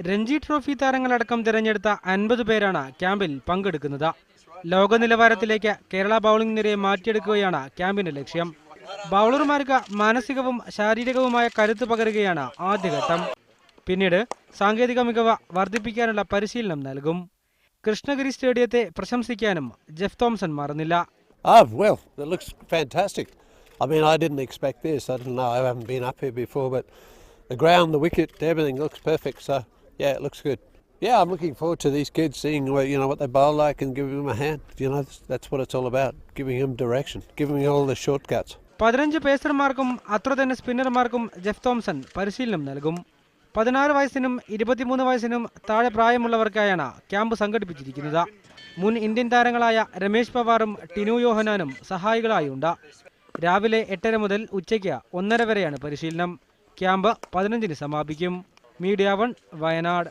Ranji trophy താരങ്ങളടക്കം തിരഞ്ഞെടുത്ത 50 പേരാണ് ക്യാമ്പിൽ പങ്കെടുക്കുന്നത്. ലോക നിലവാരത്തിലേക്ക് കേരള ബൗളിംഗ് നിരയെ മാറ്റിയെടുക്കുകയാണ് ക്യാമ്പിന്റെ ലക്ഷ്യം. ബൗളർമാർക്ക് മാനസികവും ശാരീരികവുമായ കരുത്ത് പകരുകയാണ് ആദ്യഘട്ടം. പിന്നീട് സാങ്കേതിക മികവ് വർദ്ധിപ്പിക്കാനുള്ള പരിശീലനം നൽകും. കൃഷ്ണഗിരി സ്റ്റേഡിയത്തെ പ്രശംസിക്കാനും ജെഫ് തോംസൺ മറന്നില്ല. Well, it looks fantastic. I mean, I didn't expect this. I didn't know. I haven't been up here before, but the ground, the wicket, everything looks perfect. So, yeah, it looks good. Yeah, I'm looking forward to these kids seeing what they bowl like and giving them a hand. That's what it's all about. Giving them direction, giving them all the shortcuts. 15 പേസർമാർക്കും അത്ര തന്നെ സ്പിന്നർമാർക്കും Jeff Thomson പരിശീലനം നൽകും. 16 വയസ്സിനും 23 വയസ്സിനും താഴെ പ്രായമുള്ളവർക്കായാണ് camp സംഘടിപ്പിച്ചിരിക്കുന്നത്. മുൻ Indian താരങ്ങളായ രമേശ് പവാറും ടിനു യോഹനാനും സഹായികളായുണ്ട്. രാവിലെ 8:30 മുതൽ ഉച്ചയ്ക്ക് 1:30 വരെയാണ് പരിശീലനം. ക്യാമ്പ് 15-ന് സമാപിക്കും. മീഡിയ 1 വയനാട്.